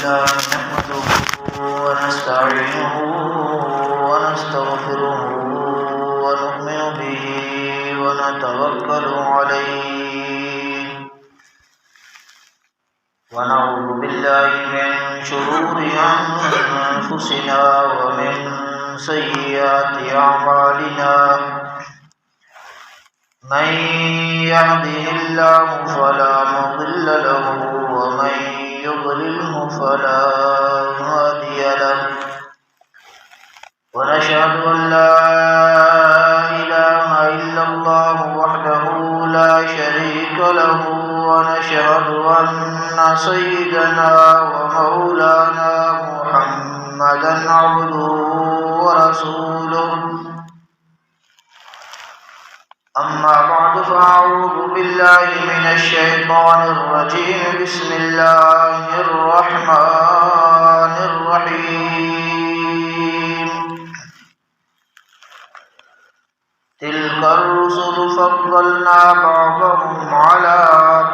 لله نحمده ونستعينه ونستغفره ونؤمن به ونتوكل عليه ونعوذ بالله من شرور أنفسنا ومن سيئات أعمالنا من يهده الله فلا مضل له ومن يضلله فلا هادي له ونشهد أن لا إله إلا الله وحده لا شريك له ونشهد أن سيدنا ومولانا محمدا عبده ورسوله أما بعد فأعوذ بالله من الشيطان الرجيم بسم الله الرحمن الرحيم تلك الرسل فضلنا بعضهم على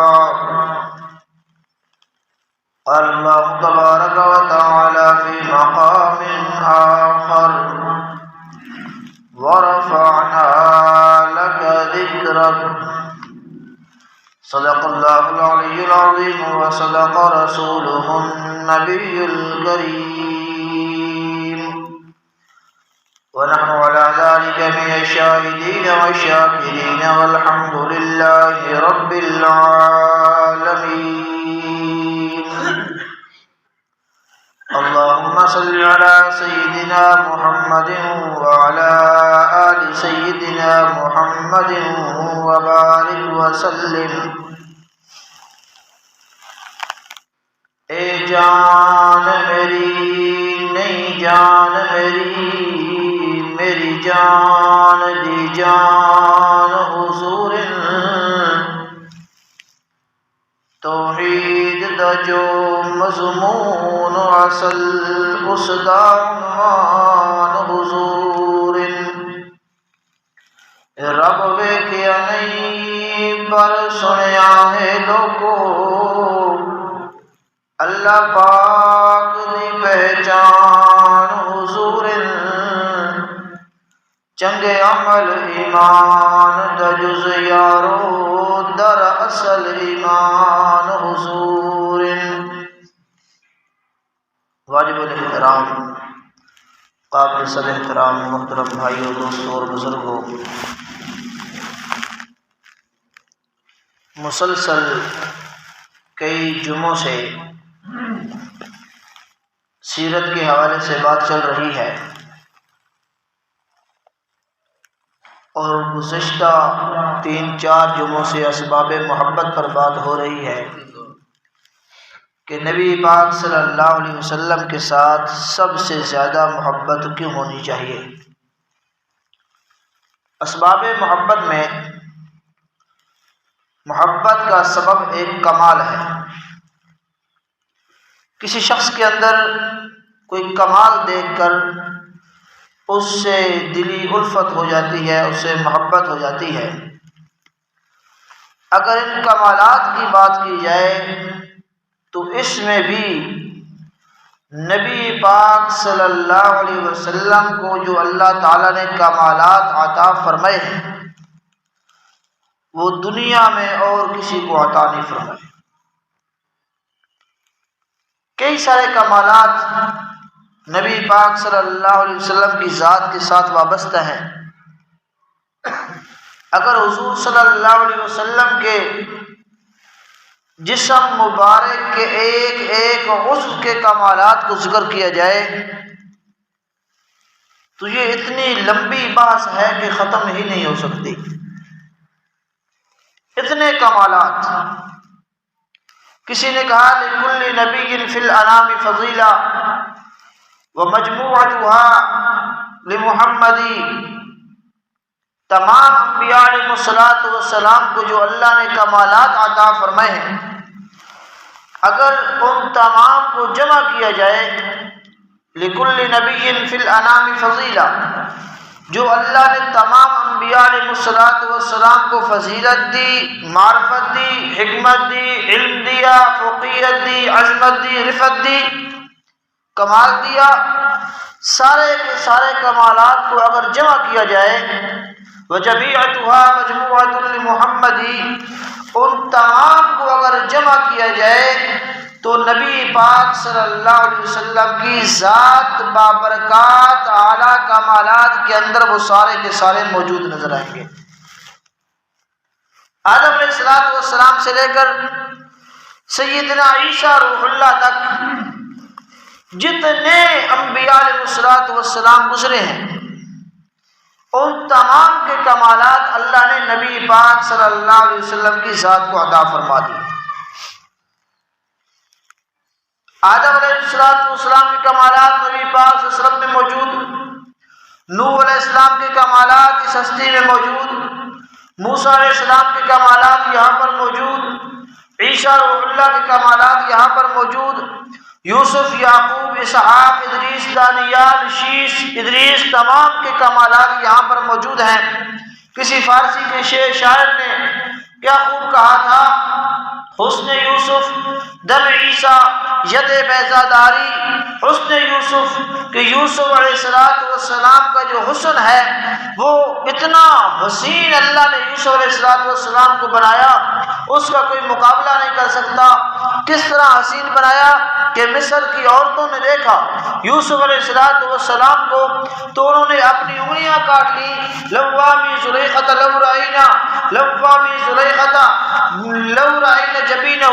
بعض قال الله تبارك وتعالى في مقام آخر ورفعنا لك ذكرك صدق الله العلي العظيم وصدق رسوله النبي الكريم ونحن على ذلك من الشاهدين والشاكرين والحمد لله رب العالمين اللهم صل على سيدنا محمد وعلى آل سيدنا محمد وبارك وسلم اے جان میری نئی جان میری جان دی جان حضور توحید دا جو مضمون اصل اس دا عنوان حضور رب ویکھیا نہیں پر سنیا ہے لوگو اللہ پاک دی پہچان حضور چنگے عمل ایمان دا جز یارو در اصل ایمان حضور واجب الاحترام قابل صد احترام محترم بھائیوں دوستوں اور بزرگوں، مسلسل کئی جمعوں سے سیرت کے حوالے سے بات چل رہی ہے اور گزشتہ 3-4 جمعوں سے اسباب محبت پر بات ہو رہی ہے کہ نبی پاک صلی اللہ علیہ وسلم کے ساتھ سب سے زیادہ محبت کیوں ہونی چاہیے۔ اسباب محبت میں محبت کا سبب ایک کمال ہے۔ کسی شخص کے اندر کوئی کمال دیکھ کر اس سے دلی الفت ہو جاتی ہے، اس سے محبت ہو جاتی ہے۔ اگر ان کمالات کی بات کی جائے تو اس میں بھی نبی پاک صلی اللہ علیہ وسلم کو جو اللہ تعالیٰ نے کمالات عطا فرمائے ہیں وہ دنیا میں اور کسی کو عطا نہیں فرمائے۔ کئی سارے کمالات نبی پاک صلی اللہ علیہ وسلم کی ذات کے ساتھ وابستہ ہیں۔ اگر حضور صلی اللہ علیہ وسلم کے جسم مبارک کے ایک ایک عضو کے کمالات کو ذکر کیا جائے تو یہ اتنی لمبی بحث ہے کہ ختم ہی نہیں ہو سکتی۔ اتنے کمالات۔ کسی نے کہا لِكُلِّ نَبِيٍّ فِي الْأَنَامِ فَضِيلَةٌ وَمَجْمُوعَتُهَا لِمُحَمَّدِ، تمام انبیاء علیہ السلام کو جو اللہ نے کمالات عطا فرمائے ہیں، اگر ان تمام کو جمع کیا جائے لِكُلِّ نَبِيٍّ فِي الْأَنَامِ فَضِيلَةٌ، جو اللہ نے تمام انبیاء علیہ السلام کو فضیلت دی، معرفت دی، حکمت دی، علم دیا، فوقیت دی، عظمت دی، رفعت دی، کمال دیا. سارے کے سارے کمالات کو اگر جمع کیا جائے وَجَمِيعَتُهَا مَجْمُوعَةٌ لِمُحَمَّدِ، ان تمام کو اگر جمع کیا جائے تو نبی پاک صلی اللہ علیہ وسلم کی ذات بابرکات اعلیٰ کمالات کے اندر وہ سارے کے سارے موجود نظر آئیں گے. آدم علیہ السلام سے لے کر سیدنا عیسیٰ روح اللہ تک جتنے انبیاء علیہ السلام گزرے ہیں ان تمام کے کمالات اللہ نے نبی پاک صلی اللہ علیہ وسلم کی ذات کو عطا فرما دی. آدم علیہ السلام کے کمالات نبی پاک صلی اللہ علیہ وسلم میں موجود، نوح علیہ السلام کے کمالات اس ہستی میں موجود، موسیٰ علیہ السلام کے کمالات یہاں پر موجود، عیسیٰ روح اللہ کے کمالات یہاں پر موجود، یوسف، یعقوب، اسحاق، ادریس، دانیال، شیش، ادریس، تمام کے کمالات یہاں پر موجود ہیں. کسی فارسی کے شاعر نے کیا خوب کہا تھا، حسن یوسف دم عیسیٰ ید بیضاداری. حسن یوسف کہ یوسف علیہ السلام کا جو حسن ہے وہ اتنا حسین اللہ نے یوسف علیہ السلام کو بنایا، اس کا کوئی مقابلہ نہیں کر سکتا. کس طرح حسین بنایا کہ مصر کی عورتوں نے دیکھا یوسف علیہ السلام کو تو انہوں نے اپنی انگلیاں کاٹ لی. لوامی زلیخۃ لو رأینا، لوامی زلیخۃ لو رأینا جبینہ،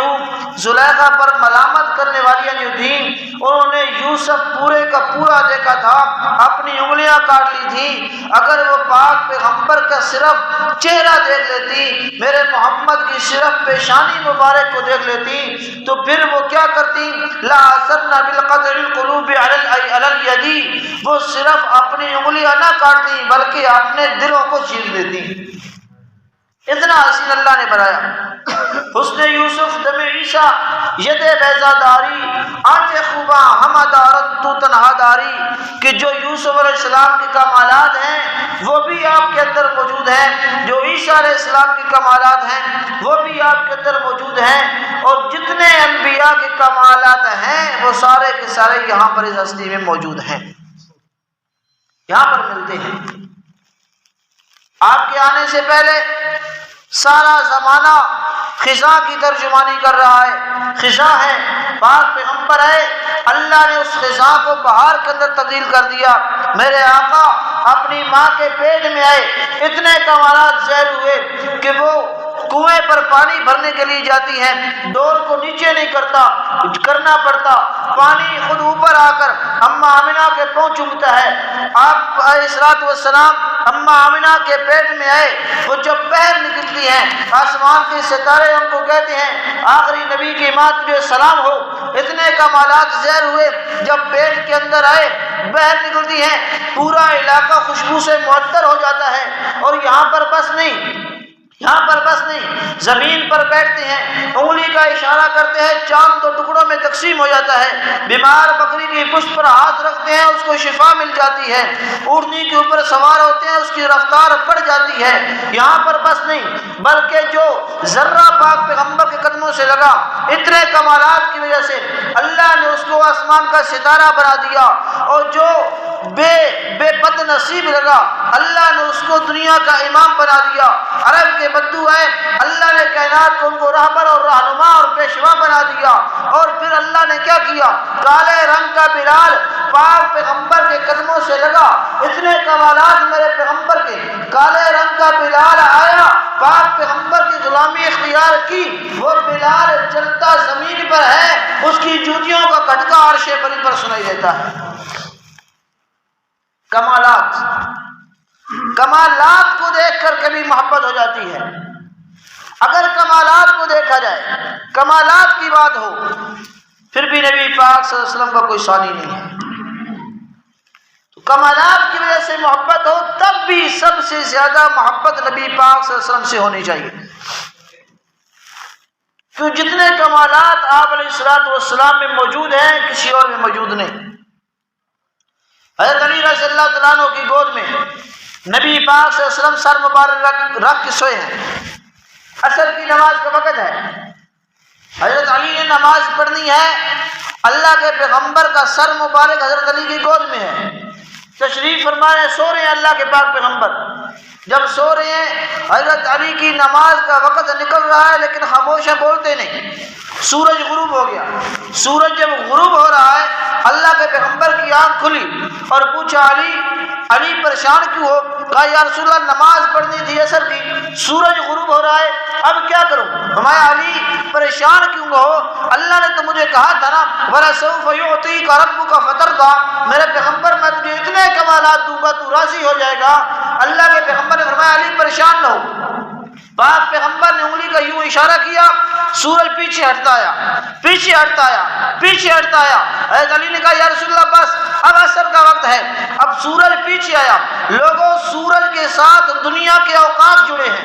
زلیخا پر ملامت کرنے والی جو تھیں انہوں نے یوسف پورے کا پورا دیکھا تھا، اپنی انگلیاں کاٹ لی تھی. اگر وہ پاک پیغمبر کا صرف چہرہ دیکھ لیتی، میرے محمد کی صرف پیشانی مبارک کو دیکھ لیتی تو پھر وہ کیا کرتی، لا اثرنا بالقطع القلوب علی الید، وہ صرف اپنی انگلیاں نہ کاٹتی بلکہ اپنے دلوں کو چیر دیتی. اتنا حسین اللہ نے بنایا. حسن یوسف دم عیسیٰ ید بیضاداری، آنچ خوباں ہم دارت تو تنہا داری، کہ جو یوسف علیہ السلام کے کمالات ہیں وہ بھی آپ کے اندر موجود ہیں، جو عیسیٰ علیہ السلام کے کمالات ہیں وہ بھی آپ کے اندر موجود ہیں، اور جتنے انبیاء کے کمالات ہیں وہ سارے کے سارے یہاں پر اس ہستی میں موجود ہیں، یہاں پر ملتے ہیں. آپ کے آنے سے پہلے سارا زمانہ خزاں کی ترجمانی کر رہا ہے. خزاں ہے، پاک پیغمبر ہے، اللہ نے اس خزاں کو بہار کے اندر تبدیل کر دیا. میرے آقا اپنی ماں کے پیٹ میں آئے، اتنے کمالات ظاہر ہوئے کہ وہ کنویں پر پانی بھرنے کے لیے جاتی ہیں، ڈور کو نیچے نہیں کرنا پڑتا، پانی خود اوپر آ کر اماں آمنہ کے پاؤں چومتا ہے. آپ علیہ السلام اماں آمنہ کے پیٹ میں آئے، وہ جب پہر نکلتی ہیں آسمان کے ستارے ان کو کہتے ہیں آخری نبی کی ماں تجھے سلام ہو. اتنے کمالات ظاہر ہوئے، جب پیٹ کے اندر آئے بہر نکلتی ہیں، پورا علاقہ خوشبو سے معطر ہو جاتا ہے. اور یہاں پر بس نہیں، زمین پر بیٹھتے ہیں، انگلی کا اشارہ کرتے ہیں، چاند دو ٹکڑوں میں تقسیم ہو جاتا ہے. بیمار بکری کی پشت پر ہاتھ رکھتے ہیں، اس کو شفا مل جاتی ہے. اونٹنی کے اوپر سوار ہوتے ہیں، اس کی رفتار بڑھ جاتی ہے. یہاں پر بس نہیں، بلکہ جو ذرہ پاک پیغمبر کے قدموں سے لگا، اتنے کمالات کی وجہ سے اللہ نے اس کو آسمان کا ستارہ بنا دیا. اور جو بے بد نصیب لگا، اللہ نے اس کو دنیا کا امام بنا دیا. عرب کے بدو آئے، اللہ نے کائنات کو ان کو رہبر اور رہنما اور پیشوا بنا دیا. اور پھر اللہ نے کیا کیا، کالے رنگ کا بلال پاک پیغمبر کے قدموں سے لگا. اتنے کمالات میرے پیغمبر کے، کالے رنگ کا بلال آیا، پاک پیغمبر کی غلامی اختیار کی. وہ بلال چلتا زمین پر ہے، اس کی جوتیوں کا کھٹکا عرش بری پر سنائی دیتا ہے. کمالات کو دیکھ کر کبھی محبت ہو جاتی ہے. اگر کمالات کو دیکھا جائے، کمالات کی بات ہو، پھر بھی نبی پاک صلی اللہ علیہ وسلم کا کوئی ثانی نہیں ہے. تو کمالات کی وجہ سے محبت ہو، تب بھی سب سے زیادہ محبت نبی پاک صلی اللہ علیہ وسلم سے ہونی چاہیے. کیوں جتنے کمالات آپ علیہ السلام میں موجود ہیں کسی اور میں موجود نہیں. حضرت علی رضی اللہ تعالیٰ عنہ کی گود میں نبی پاک صلی اللہ علیہ وسلم سر مبارک رکھ کے سوئے ہیں، عصر کی نماز کا وقت ہے، حضرت علی نے نماز پڑھنی ہے، اللہ کے پیغمبر کا سر مبارک حضرت علی کی گود میں ہے، تشریف فرما رہے ہیں، سو رہے ہیں اللہ کے پاک پیغمبر، جب سو رہے ہیں حضرت علی کی نماز کا وقت نکل رہا ہے لیکن خاموش ہیں، بولتے نہیں، سورج غروب ہو گیا، سورج جب غروب ہو رہا ہے اللہ کے پیغمبر کی آنکھ کھلی اور پوچھا علی پریشان کیوں ہو؟ کہا یا رسول اللہ نماز پڑھنی تھی عصر کی، سورج غروب ہو رہا ہے، اب کیا کروں؟ ہمارا علی پریشان کیوں ہو؟ اللہ نے تو مجھے کہا تھا نا وَلَسَوْفَ يُعْطِيكَ رَبُّكَ فَتَرْضَىٰ، میرے پیغمبر میں تجھے اتنے کمالات دوں گا تو راضی ہو جائے گا۔ اللہ کے پیغمبر نے فرمایا علی پریشان نہ ہو۔ پاک پیغمبر نے انگلی کا یوں اشارہ کیا، سورج پیچھے ہٹتا آیا، پیچھے ہٹتا آیا، پیچھے ہٹتا آیا۔ حضرت علی نے کہا یا رسول اللہ بس اب عصر کا وقت ہے، اب سورج پیچھے آیا۔ لوگوں سورج کے ساتھ دنیا کے اوقات جڑے ہیں،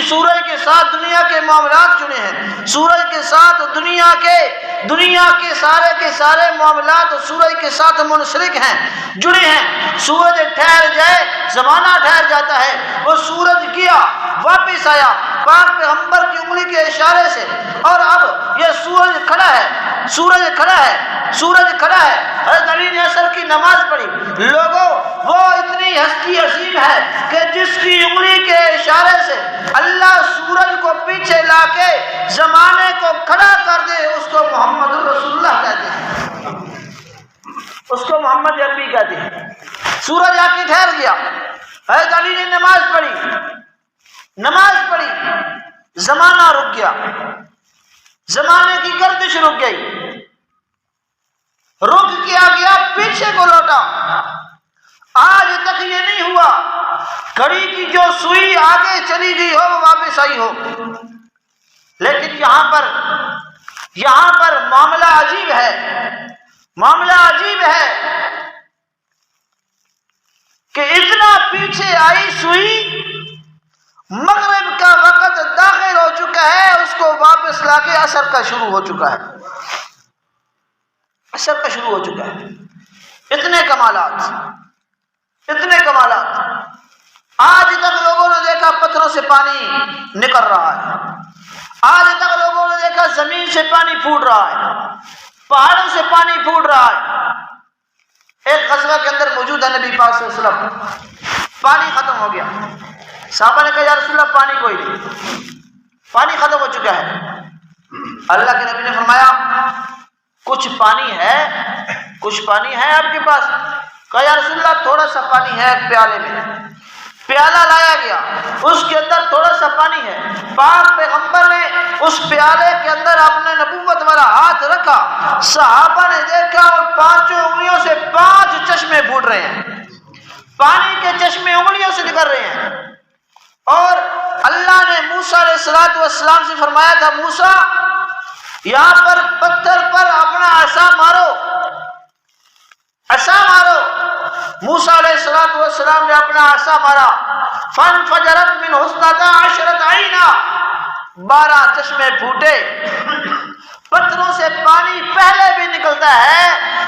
سورج کے ساتھ دنیا کے معاملات جڑے ہیں، سورج کے ساتھ دنیا کے سارے معاملات سورج کے ساتھ منسلک ہیں، جڑے ہیں۔ سورج ٹھہر جائے زمانہ ٹھہر جاتا ہے، وہ سورج گیا واپس آیا پاک پیغمبر کی انگلی کے اشارے سے، اور اب یہ سورج کھڑا ہے، سورج کھڑا ہے، سورج کھڑا ہے۔ حضرت علی نے عصر کی نماز پڑھی۔ لوگوں وہ اتنی ہستی عظیم ہے کہ جس کی انگلی کے اشارے سے اللہ سورج کو پیچھے لا کے زمانے کو کھڑا کر دے، اس کو محمد رسول اللہ کہتے ہیں، اس کو محمد عربی کہتے ہیں۔ سورج آ کے ٹھہر گیا، حضرت علی نے نماز پڑھی، زمانہ رک گیا، زمانے کی گردش رک گئی، رک کیا گیا، پیچھے کو لوٹا۔ آج تک یہ نہیں ہوا گھڑی کی جو سوئی آگے چلی گئی ہو وہ واپس آئی ہو، لیکن یہاں پر معاملہ عجیب ہے کہ اتنا پیچھے آئی سوئی، مغرب کا وقت داخل ہو چکا ہے، اس کو واپس لا کے عصر کا شروع ہو چکا ہے، عصر کا شروع ہو چکا ہے۔ اتنے کمالات آج تک لوگوں نے دیکھا پتھروں سے پانی نکل رہا ہے، آج تک لوگوں نے دیکھا زمین سے پانی پھوٹ رہا ہے، پہاڑوں سے پانی پھوٹ رہا ہے۔ ایک غزوہ کے اندر موجود ہے نبی پاک صلی اللہ علیہ وسلم، پانی ختم ہو گیا، صحابہ نے کہا یا رسول اللہ پانی کوئی نہیں، پانی ختم ہو چکا ہے۔ اللہ کے نبی نے فرمایا کچھ پانی ہے آپ کے پاس؟ کہا یا رسول اللہ تھوڑا سا پانی ہے پیالے میں۔ پیالہ لایا گیا، اس کے اندر تھوڑا سا پانی ہے، پاک پیغمبر نے اس پیالے کے اندر اپنے نبوت والا ہاتھ رکھا، صحابہ نے دیکھا اور پانچوں انگلیوں سے 5 چشمے پھوٹ رہے ہیں، پانی کے چشمے انگلیوں سے نکل رہے ہیں۔ اور اللہ نے موسیٰ علیہ السلام سے فرمایا تھا موسیٰ یہاں پر پتھر پر اپنا عصا مارو۔ موسیٰ علیہ السلام نے اپنا عصا مارا، فانفجرت من اثنتا عشرۃ عینا، 12 چشمے پھوٹے۔ پتھروں سے پانی پہلے بھی نکلتا ہے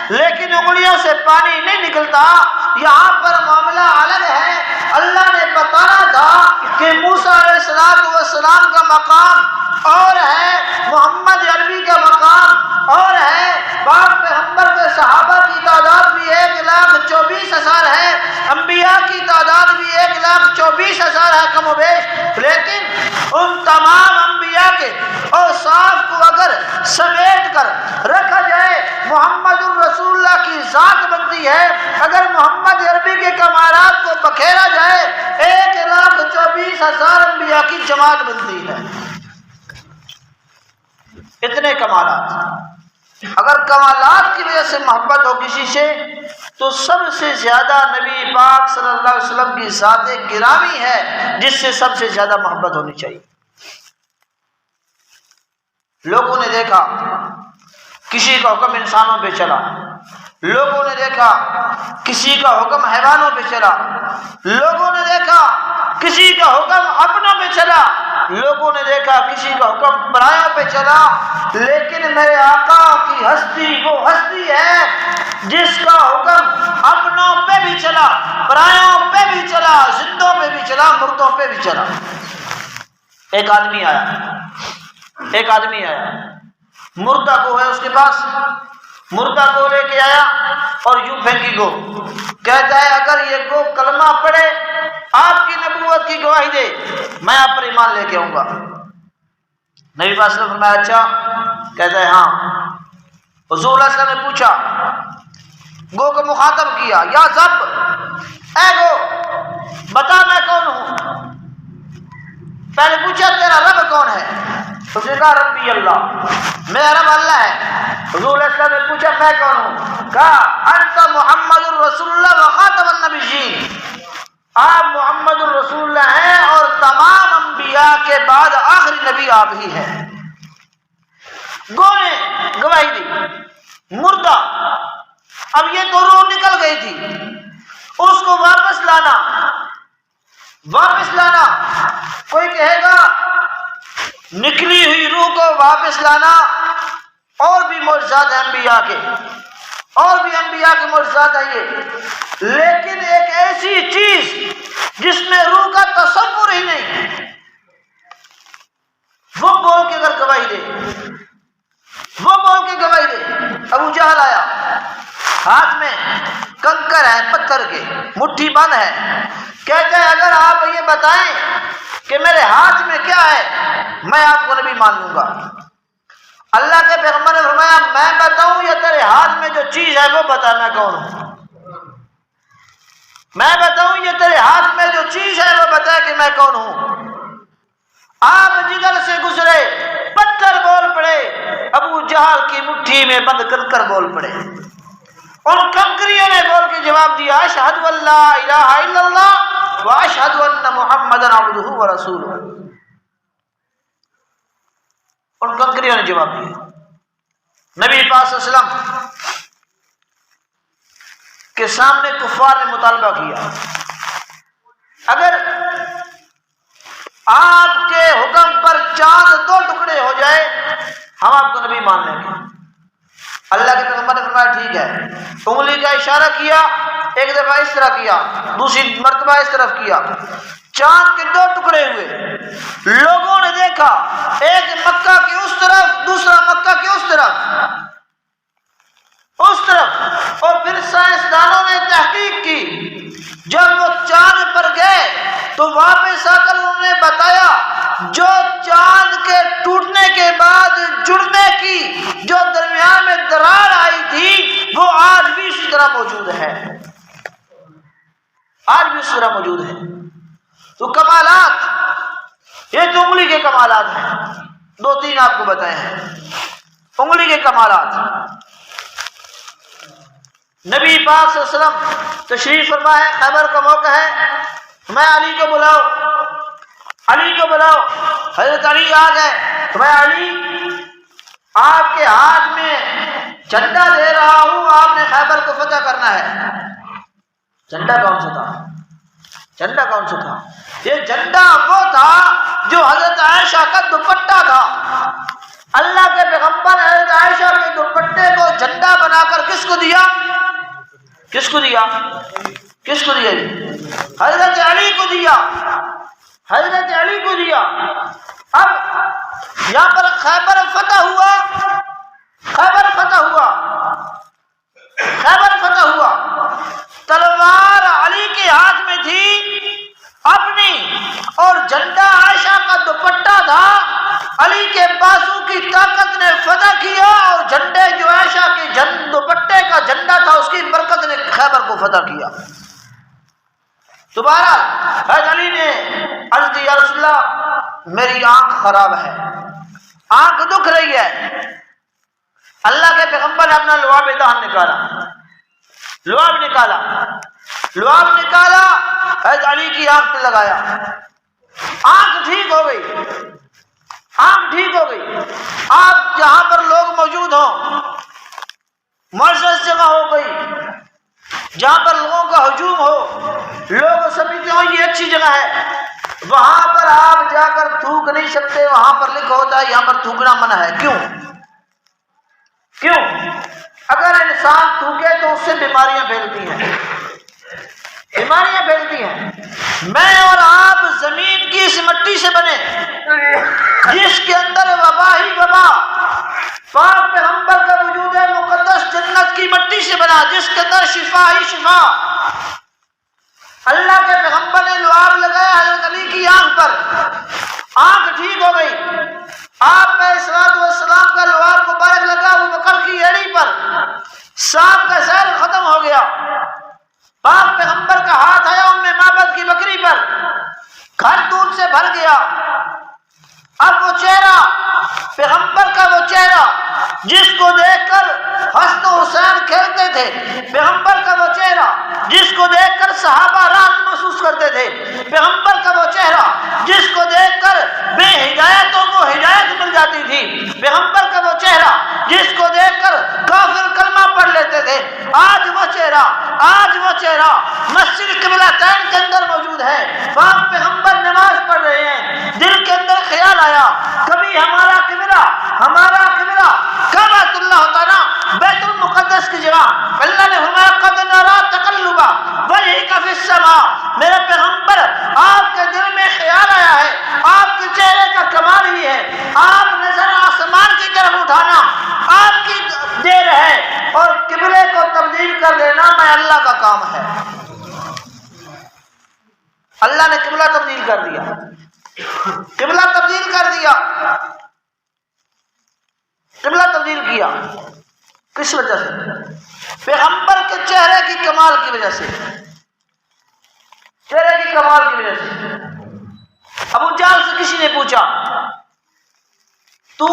لیکن انگلیوں سے پانی نہیں نکلتا۔ یہاں پر معاملہ الگ ہے، اللہ نے بتانا تھا کہ موسیٰ علیہ السلام کا مقام اور ہے، محمد عربی کا مقام اور ہے، پاک پیغمبر کے صحابہ کی تعداد بھی 1,24,000 ہے، انبیاء کی تعداد بھی 1,24,000 ہے کم و بیش، لیکن ان تمام انبیاء کے اوصاف کو اگر سمیٹ کر رکھا جائے محمد الرسول اللہ کی ذات بنتی ہے۔ اگر محمد عربی کے کمالات کو بکھیرا جائے 1,24,000 انبیاء کی جماعت بنتی ہے۔ اتنے کمالات، اگر کمالات کی وجہ سے محبت ہو کسی سے تو سب سے زیادہ نبی پاک صلی اللہ علیہ وسلم کی ذات گرامی ہے جس سے سب سے زیادہ محبت ہونی چاہیے۔ لوگوں نے دیکھا کسی کا حکم انسانوں پہ چلا، لوگوں نے دیکھا کسی کا حکم حیوانوں پہ چلا، لوگوں نے دیکھا کسی کا حکم اپنوں پہ چلا، لوگوں نے دیکھا کسی کا حکم پرایوں پہ چلا، لیکن میرے آقا کی ہستی وہ ہستی ہے جس کا حکم اپنوں پہ بھی بھی چلا، پرایوں پہ بھی چلا، زندوں پہ بھی چلا، مردوں پہ بھی چلا۔ ایک آدمی آیا مردہ کو ہے اس کے پاس، مردہ کو لے کے آیا اور یوں پھینکی گو، کہتا ہے اگر یہ گو کلمہ پڑھے، آپ کی نبوت کی گواہی دے، میں آپ پر ایمان لے کے آؤں گا۔ نبی پاک صلی اللہ علیہ وسلم نے فرمایا اچھا؟ کہتا ہے ہاں۔ حضور علیہ السلام نے پوچھا، گو کو مخاطب کیا، یا زب، اے گو بتا میں کون ہوں؟ پہلے پوچھا تیرا رب کون ہے؟ اس نے کہا ربی اللہ، میرا رب اللہ ہے۔ حضور علیہ السلام نے پوچھا میں کون ہوں؟ کہا انت محمد الرسول اللہ وخاتم النبیین، آپ محمد الرسول اللہ ہیں اور تمام انبیاء کے بعد آخری نبی آپ ہی ہیں۔ گو نے گواہی دی، مردہ، اب یہ تو روح نکل گئی تھی، اس کو واپس لانا، کوئی کہے گا نکلی ہوئی روح کو واپس لانا اور بھی معجزات ہیں انبیاء کے، اور بھی انبیاء کے معجزات ہیں یہ، لیکن ایک ایسی چیز جس میں روح کا تصور ہی نہیں، وہ بول کے اگر گواہی دے، ابو جہل آیا، ہاتھ میں کنکر ہے پتھر کے، مٹھی بند ہے، کہتے ہیں اگر آپ یہ بتائیں کہ میرے ہاتھ میں کیا ہے میں آپ کو نبی مان لوں گا۔ اللہ کے پیغمبر نے فرمایا میں بتاؤں یا تیرے ہاتھ میں جو چیز ہے وہ بتا میں کون ہوں؟ میں بتاؤں یا تیرے ہاتھ میں جو چیز ہے وہ بتا کہ میں کون ہوں؟ آپ جدھر سے گزرے پتھر بول پڑے، ابو جہل کی مٹھی میں بند کر بول پڑے، اور کنکریوں نے بول کے جواب دیا اشہد ان لا الہ الا اللہ واشہد ان محمدا عبدہ ورسولہ۔ ان کنکریوں نے جواب دیا۔ نبی پاک صلی اللہ علیہ وسلم کے سامنے کفار نے مطالبہ کیا اگر آپ کے حکم پر چاند 2 ٹکڑے ہو جائے ہم آپ کو نبی مان لیں گے۔ اللہ کے پیغمبر نے فرمایا ٹھیک ہے، انگلی کا اشارہ کیا، ایک دفعہ اس طرح کیا، دوسری مرتبہ اس طرف کیا، چاند کے 2 ٹکڑے ہوئے، لوگوں نے دیکھا ایک مکہ کی اس طرف، دوسرا مکہ کی اس طرف، اور پھر سائنسدانوں نے تحقیق کی، جب وہ چاند پر گئے تو واپس آ کر انہوں نے بتایا جو چاند کے ٹوٹنے کے بعد جڑنے کی جو درمیان میں دراڑ آئی تھی وہ آج بھی اسی طرح موجود ہے، تو کمالات، یہ تو انگلی کے کمالات ہیں، 2-3 آپ کو بتائے ہیں انگلی کے کمالات۔ نبی پاک صلی اللہ علیہ وسلم تشریف فرما ہے، خیبر کا موقع ہے، میں علی کو بلاؤ، حضرت علی آ گئے، میں علی آپ کے ہاتھ میں جھنڈا دے رہا ہوں، آپ نے خیبر کو فتح کرنا ہے۔ جھنڈا کون سا تھا؟ یہ جھنڈا وہ تھا جو حضرت عائشہ کا دوپٹہ تھا۔ اللہ کے پیغمبر حضرت عائشہ کے دوپٹے کو جھنڈا بنا کر کس کو دیا؟ حضرت علی کو دیا۔ اب یہاں پر خیبر فتح ہوا، تلوار علی کے ہاتھ میں تھی اپنی، اور جھنڈا عائشہ کا دوپٹہ تھا، علی کے بازو کی طاقت نے فتح کیا، اور جھنڈے جو عائشہ کے دوپٹے کا جھنڈا تھا اس کی برکت نے خیبر کو فتح کیا۔ دوبارہ حضرت علی نے عرض کی یا رسول اللہ میری آنکھ خراب ہے، آنکھ دکھ رہی ہے۔ اللہ کے پیغمبر نے اپنا لعاب دہن نکالا، حضرت علی کی آنکھ پہ لگایا، آنکھ ٹھیک ہو گئی۔ آپ جہاں پر لوگ موجود ہوں، معزز جگہ ہو گئی جہاں پر لوگوں کا ہجوم ہو، لوگ سمجھتے ہوں یہ اچھی جگہ ہے، وہاں پر آپ جا کر تھوک نہیں سکتے، وہاں پر لکھا ہوتا ہے یہاں پر تھوکنا منع ہے۔ کیوں؟ اگر انسان تھوکے تو اس سے بیماریاں پھیلتی ہیں، بیماریاں پھیلتی ہیں۔ میں اور آپ زمین کی اس مٹی سے بنے جس کے اندر وبا ہی وبا، پاک پیغمبر کا وجود ہے مقدس جنت کی مٹی سے بنا جس کے اندر شفا ہی شفا۔ اللہ کے پیغمبر نے لعاب لگایا حضرت علی کی آنکھ پر، آنکھ ٹھیک ہو گئی۔ آپ علیہ الصلوۃ والسلام کا لعاب مبارک لگا ابو بکر کی ایڑی پر، سانپ کا زہر ختم ہو گیا۔ پاک پیغمبر کا ہاتھ آیا ام معبد کی بکری پر، گھر دودھ سے بھر گیا۔ اب وہ چہرہ پیغمبر کا، وہ چہرہ جس کو دیکھ کر حسن و حسین کھیلتے تھے، پیغمبر کا وہ چہرہ جس کو دیکھ کر صحابہ راحت محسوس کرتے تھے، پیغمبر کا وہ چہرہ جس کو دیکھ کر بے ہدایتوں کو ہدایت مل جاتی تھی، پیغمبر کا وہ چہرہ جس کو دیکھ کر کافر کلمہ پڑھ لیتے تھے، آج وہ چہرہ مسجد قبلتین کے اندر موجود ہے۔ پاک پیغمبر نماز پڑھ رہے ہیں، دل کے اندر خیال آیا کبھی ہمارا قبلہ کعبۃ اللہ تعالی بیت المقدس کی جگہ، اللہ نے فرمایا قد نرى تقلب وجهك في السماء، میرے پیغمبر آپ کے دل میں خیال آیا ہے، آپ کے چہرے کا کمال ہی ہے، آپ نظر آسمان کی طرف اٹھانا آپ کی دیر ہے اور قبلے کو تبدیل کر دینا میں اللہ کا کام ہے۔ اللہ نے قبلہ تبدیل کر دیا، قبلہ تبدیل کر دیا، قبلہ تبدیل کیا۔ کس وجہ سے؟ پیغمبر کے چہرے کی کمال کی وجہ سے، چہرے کی کمال کی وجہ سے۔ ابو جہل سے کسی نے پوچھا تو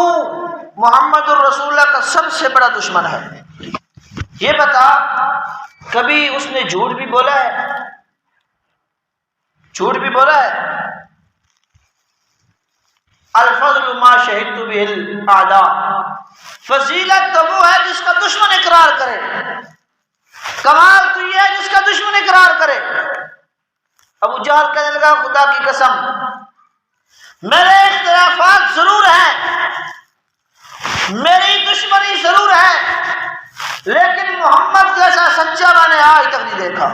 محمد الرسول اللہ کا سب سے بڑا دشمن ہے، یہ بتا کبھی اس نے جھوٹ بھی بولا ہے؟ جھوٹ بھی بولا ہے؟ الفضل ما شہدت به الاعداء، فضیلت تو وہ ہے جس کا دشمن اقرار کرے، کمال تو یہ ہے جس کا دشمن اقرار کرے۔ ابو جہل کہنے لگا خدا کی قسم میرے اختلافات ضرور ہیں، میری دشمنی ضرور ہے، لیکن محمد جیسا سچا میں نے آج تک نہیں دیکھا،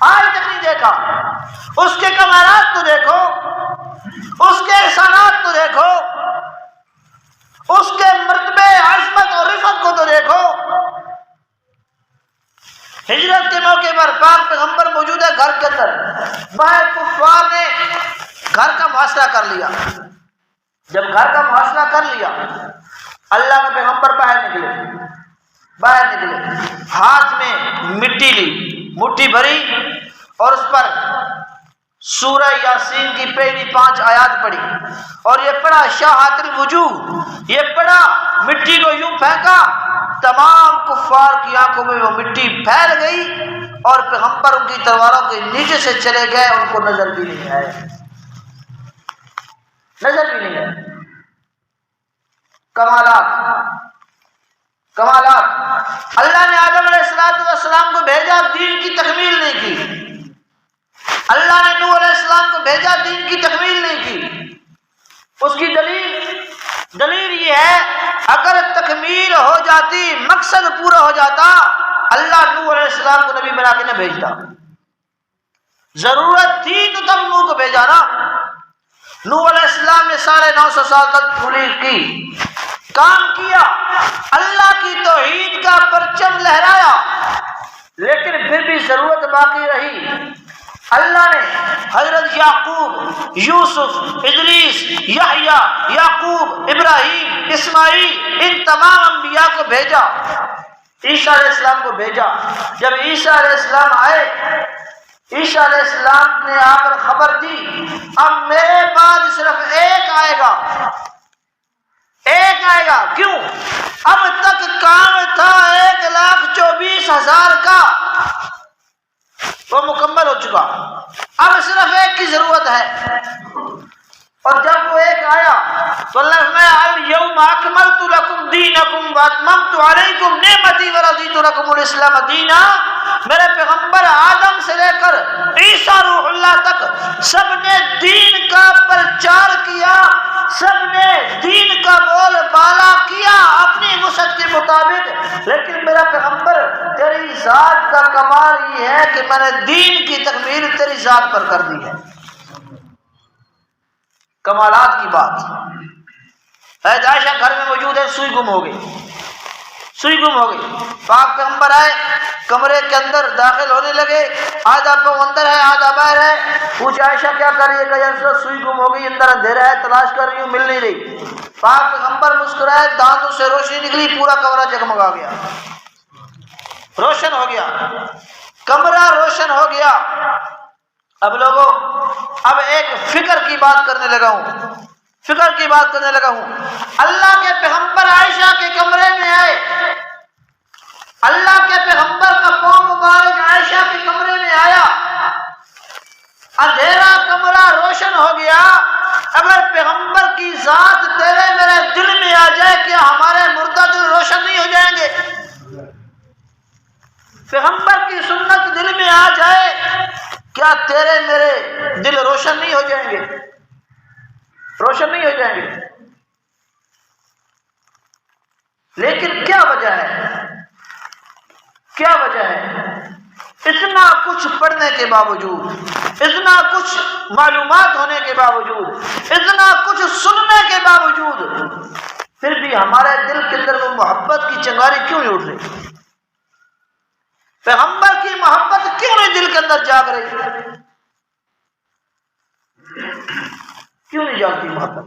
آج تک نہیں دیکھا۔ اس کے کمالات تو دیکھو، اس کے احسانات تو دیکھو، اس کے مرتبے عظمت اور رفعت کو تو دیکھو۔ ہجرت کے موقع پر پاک پیغمبر موجود ہے گھر کے اندر، باہر کفار نے گھر کا محاصرہ کر لیا۔ جب گھر کا محاصرہ کر لیا اللہ کے پیغمبر باہر نکلے، ہاتھ میں مٹی لی، مٹھی بھری اور اس پر سورہ یاسین کی پہلی 5 آیات پڑھی اور یہ پڑھا شاہات الوجوہ، یہ پڑھا، مٹی کو یوں پھینکا، تمام کفار کی آنکھوں میں وہ مٹی پھیل گئی اور پیغمبر ان کی تلواروں کے نیچے سے چلے گئے، ان کو نظر بھی نہیں آئے، نظر بھی نہیں آئے۔ کمالات اللہ نے آدم علیہ السلام کو بھیجا، دین کی تکمیل نہیں کی۔ اللہ نے نوح علیہ السلام کو بھیجا، دین کی تکمیل نہیں کی۔ اس کی دلیل یہ ہے اگر تکمیل ہو جاتی، مقصد پورا ہو جاتا، اللہ نوح علیہ السلام کو نبی بنا کے نہ بھیجتا۔ ضرورت تھی تو تب نوح کو بھیجا نا۔ نوح علیہ السلام نے سارے 900 سال تک تبلیغ کی، کام کیا، اللہ کی توحید کا پرچم لہرایا، لیکن پھر بھی ضرورت باقی رہی۔ اللہ نے حضرت یعقوب، یوسف، ادریس، یحییٰ، یعقوب، ابراہیم، اسماعیل، ان تمام انبیاء کو بھیجا، عیسیٰ علیہ السلام کو بھیجا۔ جب عیسیٰ علیہ السلام آئے، عیسیٰ علیہ السلام نے آ کر خبر دی اب میرے بعد صرف ایک آئے گا، ایک آئے گا۔ کیوں؟ اب تک کام تھا 1,24,000 کا، وہ مکمل ہو چکا، اب صرف ایک کی ضرورت ہے۔ اور جب وہ ایک آیا تو اللہ نے فرمایا الیوم اکملت لکم دینکم واتممت علیکم نعمتی ورضیت لکم الاسلام دینا۔ میرے پیغمبر آدم سے لے کر عیسیٰ روح اللہ تک سب نے دین کا پرچار کیا، سب نے دین کا بول بالا کیا اپنی وسعت کے مطابق، لیکن میرا پیغمبر تیری ذات کا کمال یہ ہے کہ میں نے دین کی تکمیل تیری ذات پر کر دی ہے۔ کمالات کی بات ہے۔ عائشہ گھر میں موجود ہے، سوئی گم ہو گئی، سوئی گم ہو گئی۔ پاک پیغمبر آئے، کمرے کے اندر داخل ہونے لگے، آدھا پاؤں اندر ہے آدھا باہر ہے۔ پوچھا عائشہ کیا کر رہی ہے؟ کہ یا رسول اللہ سوئی گم ہو گئی، اندر اندھیرا ہے، تلاش کر رہی ہوں، مل نہیں رہی۔ پاک پیغمبر مسکرائے، دانتوں سے روشنی نکلی، پورا کمرہ جگمگا گیا، روشن ہو گیا، کمرہ روشن ہو گیا۔ اب لوگوں، اب ایک فکر کی بات کرنے لگا ہوں، فکر کی بات کرنے لگا ہوں۔ اللہ کے پیغمبر عائشہ کے کمرے میں آئے، اللہ کے پیغمبر کا پاؤں مبارک عائشہ کے کمرے میں آیا، اندھیرا کمرہ روشن ہو گیا۔ اگر پیغمبر کی ذات تیرے میرے دل میں آ جائے، کیا ہمارے مردہ دل روشن نہیں ہو جائیں گے؟ پیغمبر کی سنت دل میں آ جائے، کیا تیرے میرے دل روشن نہیں ہو جائیں گے؟ روشن نہیں ہو جائیں گے؟ لیکن کیا وجہ ہے؟ کیا وجہ ہے؟ اتنا کچھ پڑھنے کے باوجود، اتنا کچھ معلومات ہونے کے باوجود، اتنا کچھ سننے کے باوجود، پھر بھی ہمارے دل کے اندر وہ محبت کی چنگاری کیوں نہیں اٹھ رہی؟ پیغمبر کی محبت کیوں نہیں دل کے اندر جاگ رہی؟ کیوں نہیں جاگتی محبت؟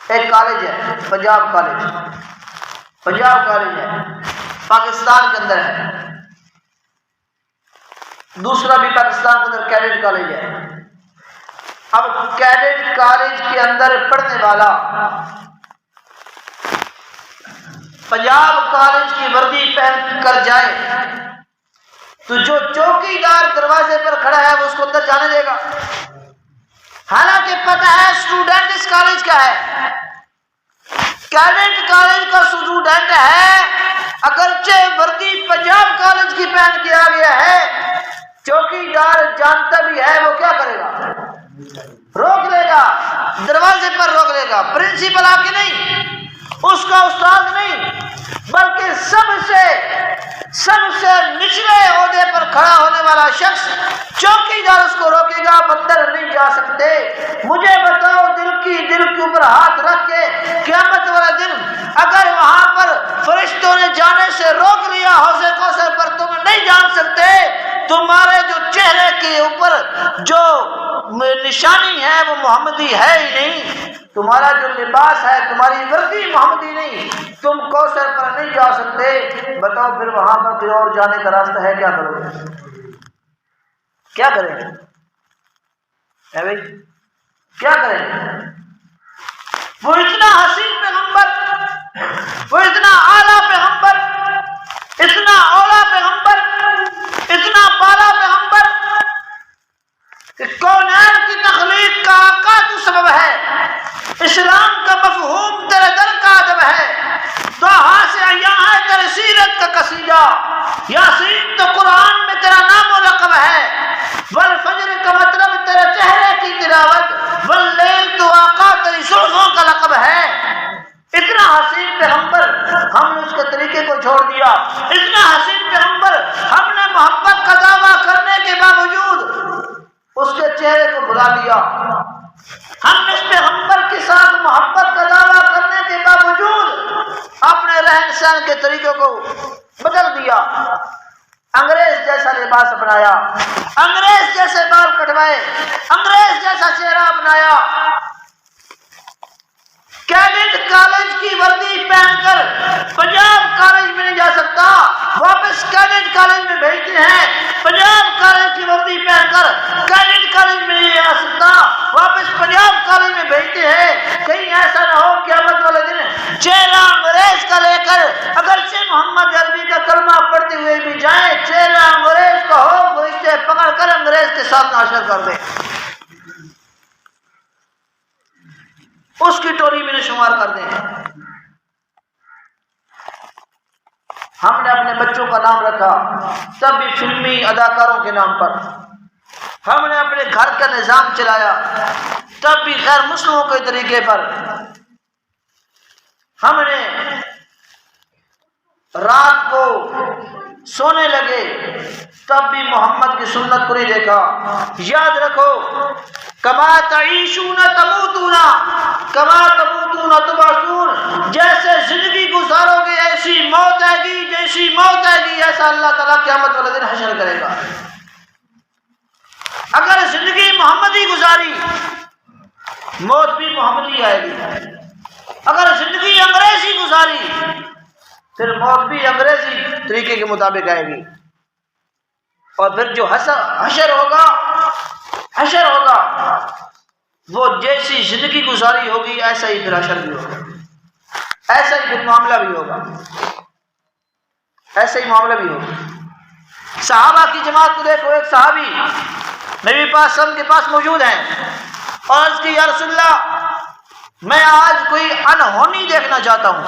ایک کالج ہے، پنجاب کالج، پنجاب کالج ہے، پاکستان کے اندر ہے۔ دوسرا بھی پاکستان کے اندر کیڈٹ کالج ہے۔ اب کیڈٹ کالج کے اندر پڑھنے والا پنجاب کالج کی وردی پہن کر جائے تو جو چوکی دار دروازے پر کھڑا ہے وہ اس کو اندر جانے دے گا؟ حالانکہ پتہ ہے اسٹوڈنٹ اس کالج کا ہے، کیڈٹ کالج کا اسٹوڈنٹ ہے، اگرچہ وردی پنجاب کالج کی پہن کے آ گیا ہے، چوکی دار جانتا بھی ہے، وہ کیا کرے گا؟ روک لے گا، دروازے پر روک لے گا۔ پرنسپل آ کے نہیں، اس کا استاد نہیں، بلکہ سب سے نچلے عہدے پر کھڑا ہونے والا شخص چوکی دار اس کو روکے گا، اندر نہیں جا سکتے۔ مجھے بتاؤ، دل کے اوپر ہاتھ رکھ کے قیامت والا دن اگر وہاں پر فرشتوں نے جانے سے روک لیا حوض کوثر پر، تم نہیں جان سکتے، تمہارے جو چہرے کے اوپر جو نشانی ہے وہ محمدی ہے ہی نہیں، تمہارا جو لباس ہے، تمہاری وردی محمدی نہیں، تم کوثر پر نہیں جا سکتے۔ بتاؤ پھر وہاں پر کوئی اور جانے کا راستہ ہے؟ کیا کرو گے؟ کیا کریں گے؟ اے بھائی کیا کریں گے؟ وہ اتنا حسین پیغمبر، وہ اتنا اعلیٰ پیغمبر، اتنا اولا پیغمبر، اتنا بالا پیغمبر کہ کونین کی تخلیق کا آقا تو سبب ہے، اسلام کا مفہوم تیرے در کا ادب ہے، طٰہٰ سے عیاں ہے تیرے سیرت کا قصیدہ، یاسین تو قرآن میں تیرا نام و لقب ہے، والفجر کا مطلب تیرے چہرے کی تلاوت، واللیل تو آقا تیری زلفوں کا لقب ہے۔ اتنا حسین پیغمبر، ہم نے اس کے طریقے کو چھوڑ دیا۔ اتنا حسین پیغمبر، ہم نے محبت کا دعویٰ کرنے کے باوجود اس کے چہرے کو بھلا دیا۔ ہم نے اس پیغمبر کے ساتھ محبت کا دعویٰ کرنے کے باوجود اپنے رہن سہن کے طریقوں کو بدل دیا، انگریز جیسا لباس اپنایا، انگریز جیسے بال کٹوائے، انگریز جیسا چہرہ اپنایا، کیڈٹ کالج کی وردی پہن کر پنجاب کالج میں نہیں جا سکتا، واپس کیڈٹ کالج میں بھیجتے ہیں، پنجاب کالج کی وردی پہن کر کیڈٹ کالج میں نہیں جا سکتا، واپس پنجاب کالج میں بھیجتے ہیں۔ کہیں ایسا نہ ہو قیامت والے دن چہرہ انگریز کا لے کر اگرچہ محمد عربی کا کلمہ پڑھتے ہوئے بھی جائیں، چہرہ انگریز کا ہو، فرشتے پکڑ کر انگریز کے ساتھ ناشر کر دیں، اس کی ٹولی میں شمار کر دیں۔ ہم نے اپنے بچوں کا نام رکھا تب بھی فلمی اداکاروں کے نام پر، ہم نے اپنے گھر کا نظام چلایا تب بھی غیر مسلموں کے طریقے پر، ہم نے رات کو سونے لگے تب بھی محمد کی سنت کو نہیں دیکھا۔ یاد رکھو، کما تعیشون تموتون کما تموتون تبعثون، جیسے زندگی گزارو گے ایسی موت آئے گی، جیسی موت آئے گی ایسا اللہ تعالیٰ قیامت والے دن حشر کرے گا۔ اگر زندگی محمدی گزاری موت بھی محمدی آئے گی، اگر زندگی انگریزی گزاری پھر موت بھی انگریزی طریقے کے مطابق آئے گی، اور پھر جو حشر ہوگا وہ جیسی زندگی گزاری ہوگی ایسا ہی پھر حشر بھی ہوگا، ایسا ہی پھر معاملہ بھی ہوگا، ایسا ہی معاملہ بھی ہوگا۔ صحابہ کی جماعت کو دیکھو، ایک صحابی نبی پاک صلی اللہ علیہ وسلم کے پاس موجود ہیں اور عرض کی، یا رسول اللہ میں آج کوئی انہونی دیکھنا چاہتا ہوں۔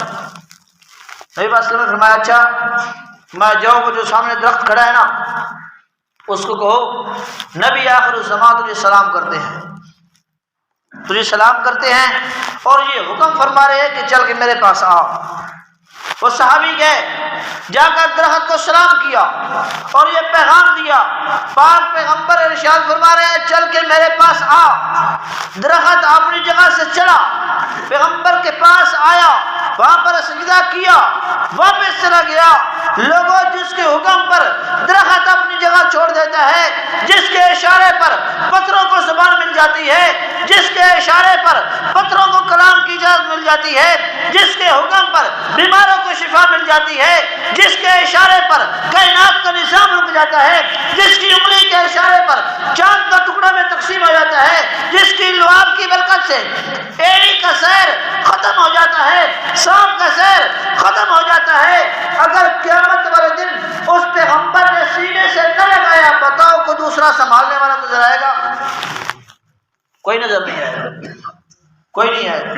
نبی پاک صلی اللہ علیہ وسلم نے فرمایا اچھا میں جاؤ، وہ جو سامنے درخت کھڑا ہے نا اس کو کہو نبی آخر الزمان تجھے سلام کرتے ہیں، تجھے سلام کرتے ہیں اور یہ حکم فرما رہے ہیں کہ چل کے میرے پاس آؤ۔ وہ صحابی گئے، جا کر درخت کو سلام کیا اور یہ پیغام دیا، پاک پیغمبر ارشاد فرما رہے ہیں چل کے میرے پاس آ۔ درخت اپنی جگہ سے چلا، پیغمبر کے پاس آیا، وہاں پر سجدہ کیا، واپس چلا گیا۔ لوگوں، جس کے حکم پر درخت اپنی جگہ چھوڑ دیتا ہے، جس کے اشارے پر پتھروں کو زبان مل جاتی ہے، جس کے اشارے پر پتھروں کو کلام کی اجازت مل جاتی ہے، جس کے حکم پر بیماروں کو شفا مل جاتی ہے، جس کے اشارے پر کائنات کا نظام رک جاتا ہے، جس کی انگلی کے اشارے پر چاند کا ٹکڑا میں تقسیم ہو جاتا ہے، جس کی لعاب کی برکت سے ایڑی کا سیر ختم ہو جاتا ہے، سانپ کا سیر ختم ہو جاتا ہے، اگر قیامت والے دن اس پیغمبر نے سینے سے نہ لگایا، بتاؤ کوئی دوسرا سنبھالنے والا نظر آئے گا؟ کوئی نظر نہیں آئے گا، کوئی نہیں آئے گا۔